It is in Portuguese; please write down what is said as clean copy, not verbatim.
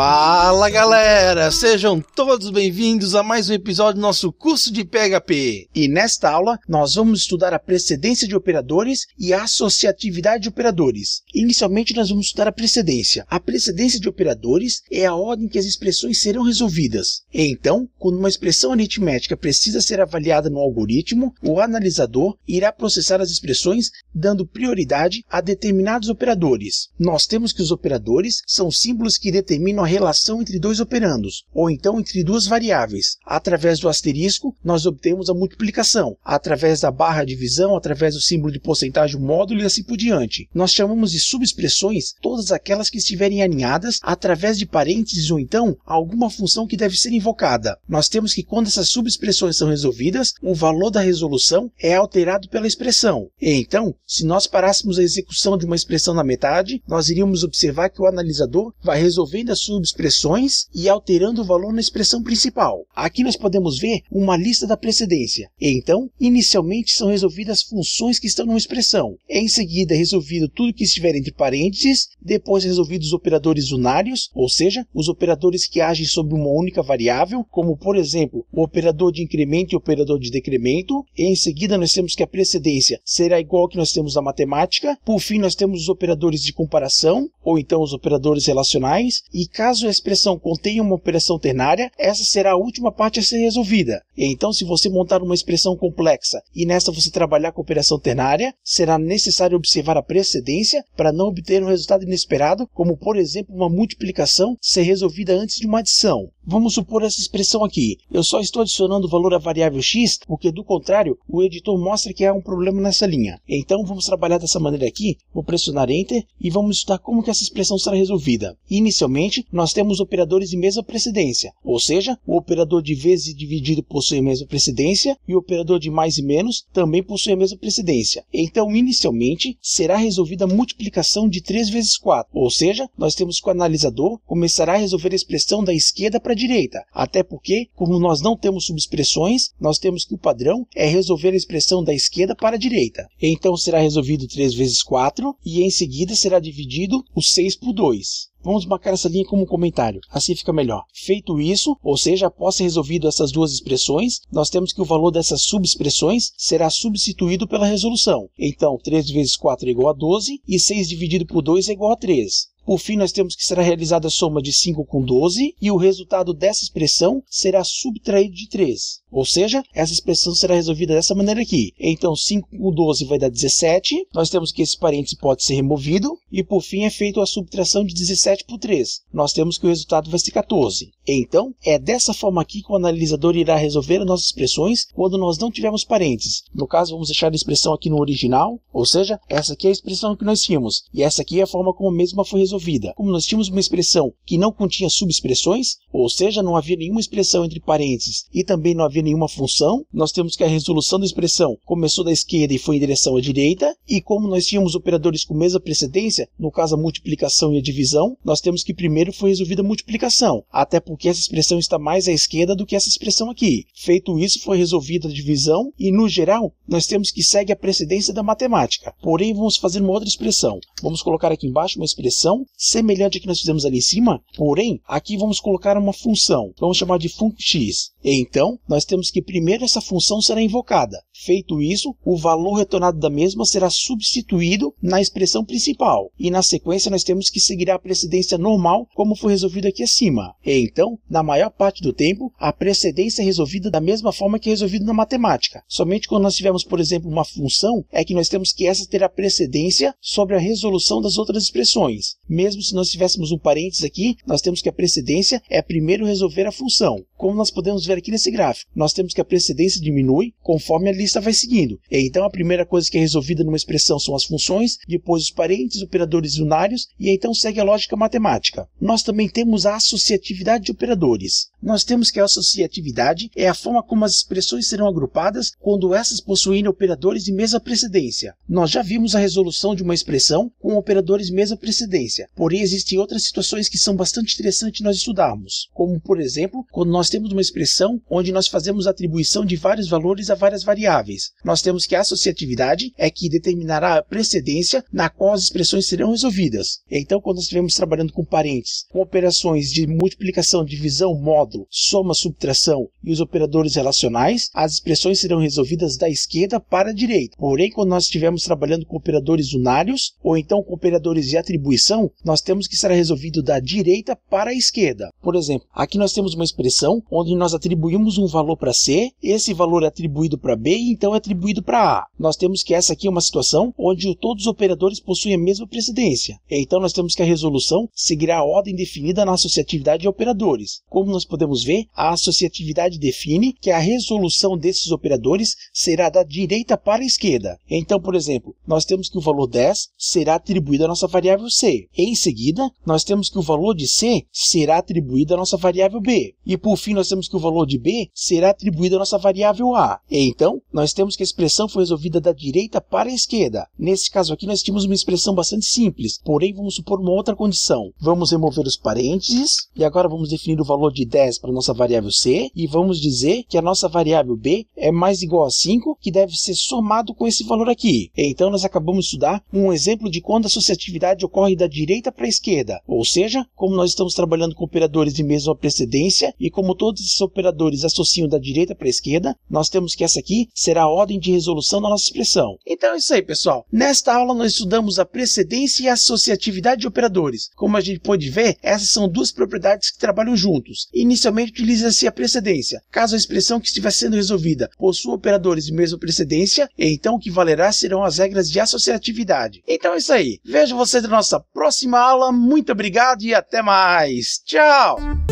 Fala galera, sejam todos bem-vindos a mais um episódio do nosso curso de PHP. E nesta aula nós vamos estudar a precedência de operadores e a associatividade de operadores. Inicialmente nós vamos estudar a precedência. A precedência de operadores é a ordem que as expressões serão resolvidas. Então, quando uma expressão aritmética precisa ser avaliada no algoritmo, o analisador irá processar as expressões dando prioridade a determinados operadores. Nós temos que os operadores são símbolos que determinam a relação entre dois operandos, ou então entre duas variáveis. Através do asterisco, nós obtemos a multiplicação. Através da barra divisão, através do símbolo de porcentagem, módulo e assim por diante. Nós chamamos de subexpressões todas aquelas que estiverem alinhadas através de parênteses ou então alguma função que deve ser invocada. Nós temos que quando essas subexpressões são resolvidas, o valor da resolução é alterado pela expressão. E então, se nós parássemos a execução de uma expressão na metade, nós iríamos observar que o analisador vai resolvendo as subexpressões e alterando o valor na expressão principal. Aqui nós podemos ver uma lista da precedência. E então, inicialmente são resolvidas as funções que estão numa expressão. Em seguida, é resolvido tudo que estiver entre parênteses, depois resolvidos os operadores unários, ou seja, os operadores que agem sobre uma única variável, como por exemplo, o operador de incremento e o operador de decremento. E em seguida nós temos que a precedência será igual ao que nós temos na matemática. Por fim, nós temos os operadores de comparação, ou então os operadores relacionais, e caso a expressão contenha uma operação ternária, essa será a última parte a ser resolvida. E então, se você montar uma expressão complexa e nessa você trabalhar com operação ternária, será necessário observar a precedência para não obter um resultado inesperado, como por exemplo uma multiplicação ser resolvida antes de uma adição. Vamos supor essa expressão aqui. Eu só estou adicionando o valor à variável x, porque do contrário, o editor mostra que há um problema nessa linha. Então vamos trabalhar dessa maneira aqui, vou pressionar Enter e vamos estudar como que essa expressão será resolvida. Inicialmente, nós temos operadores de mesma precedência, ou seja, o operador de vezes e dividido possui a mesma precedência e o operador de mais e menos também possui a mesma precedência. Então, inicialmente, será resolvida a multiplicação de 3 vezes 4, ou seja, nós temos que o analisador começará a resolver a expressão da esquerda para a direita, até porque, como nós não temos subexpressões, nós temos que o padrão é resolver a expressão da esquerda para a direita. Então será resolvido 3 vezes 4 e em seguida será dividido o 6 por 2. Vamos marcar essa linha como um comentário, assim fica melhor. Feito isso, ou seja, após ser resolvido essas duas expressões, nós temos que o valor dessas subexpressões será substituído pela resolução. Então, 3 vezes 4 é igual a 12 e 6 dividido por 2 é igual a 3. Por fim, nós temos que será realizada a soma de 5 com 12 e o resultado dessa expressão será subtraído de 3. Ou seja, essa expressão será resolvida dessa maneira aqui. Então, 5 com 12 vai dar 17. Nós temos que esse parêntese pode ser removido. E por fim, é feita a subtração de 17 por 3. Nós temos que o resultado vai ser 14. Então, é dessa forma aqui que o analisador irá resolver as nossas expressões quando nós não tivermos parênteses. No caso, vamos deixar a expressão aqui no original. Ou seja, essa aqui é a expressão que nós tínhamos. E essa aqui é a forma como a mesma foi resolvida. Como nós tínhamos uma expressão que não continha subexpressões, ou seja, não havia nenhuma expressão entre parênteses e também não havia nenhuma função, nós temos que a resolução da expressão começou da esquerda e foi em direção à direita, e como nós tínhamos operadores com mesma precedência, no caso a multiplicação e a divisão, nós temos que primeiro foi resolvida a multiplicação, até porque essa expressão está mais à esquerda do que essa expressão aqui. Feito isso, foi resolvida a divisão, e no geral, nós temos que segue a precedência da matemática. Porém, vamos fazer uma outra expressão. Vamos colocar aqui embaixo uma expressão semelhante ao que nós fizemos ali em cima, porém, aqui vamos colocar uma função. Vamos chamar de func_x. Então, nós temos que primeiro essa função será invocada. Feito isso, o valor retornado da mesma será substituído na expressão principal. E na sequência, nós temos que seguir a precedência normal, como foi resolvido aqui acima. E então, na maior parte do tempo, a precedência é resolvida da mesma forma que é resolvido na matemática. Somente quando nós tivermos, por exemplo, uma função, é que nós temos que essa terá precedência sobre a resolução das outras expressões. Mesmo se nós tivéssemos um parênteses aqui, nós temos que a precedência é primeiro resolver a função. Como nós podemos ver aqui nesse gráfico, nós temos que a precedência diminui conforme a lista vai seguindo. E então a primeira coisa que é resolvida numa expressão são as funções, depois os parênteses, operadores unários, e então segue a lógica matemática. Nós também temos a associatividade de operadores. Nós temos que a associatividade é a forma como as expressões serão agrupadas quando essas possuírem operadores de mesma precedência. Nós já vimos a resolução de uma expressão com operadores de mesma precedência, porém existem outras situações que são bastante interessantes nós estudarmos, como por exemplo, quando nós temos uma expressão expressão onde nós fazemos a atribuição de vários valores a várias variáveis. Nós temos que a associatividade é que determinará a precedência na qual as expressões serão resolvidas. Então, quando nós estivermos trabalhando com parênteses, com operações de multiplicação, divisão, módulo, soma, subtração e os operadores relacionais, as expressões serão resolvidas da esquerda para a direita. Porém, quando nós estivermos trabalhando com operadores unários ou então com operadores de atribuição, nós temos que ser resolvido da direita para a esquerda. Por exemplo, aqui nós temos uma expressão onde nós atribuímos um valor para C, esse valor é atribuído para B e então é atribuído para A. Nós temos que essa aqui é uma situação onde todos os operadores possuem a mesma precedência. Então nós temos que a resolução seguirá a ordem definida na associatividade de operadores. Como nós podemos ver, a associatividade define que a resolução desses operadores será da direita para a esquerda. Então, por exemplo, nós temos que o valor 10 será atribuído à nossa variável C. Em seguida, nós temos que o valor de C será atribuído à nossa variável B. E por fim, nós temos que o valor de B será atribuído à nossa variável A. E então, nós temos que a expressão foi resolvida da direita para a esquerda. Nesse caso aqui, nós tínhamos uma expressão bastante simples, porém vamos supor uma outra condição. Vamos remover os parênteses e agora vamos definir o valor de 10 para a nossa variável C e vamos dizer que a nossa variável B é mais igual a 5, que deve ser somado com esse valor aqui. E então, nós acabamos de estudar um exemplo de quando a associatividade ocorre da direita para a esquerda, ou seja, como nós estamos trabalhando com operadores de mesma precedência e como todos esses operadores associam da direita para a esquerda, nós temos que essa aqui será a ordem de resolução da nossa expressão. Então é isso aí, pessoal. Nesta aula nós estudamos a precedência e a associatividade de operadores. Como a gente pode ver, essas são duas propriedades que trabalham juntos. Inicialmente utiliza-se a precedência. Caso a expressão que estiver sendo resolvida possua operadores de mesma precedência, então o que valerá serão as regras de associatividade. Então é isso aí. Vejo vocês na nossa próxima aula. Muito obrigado e até mais. Tchau!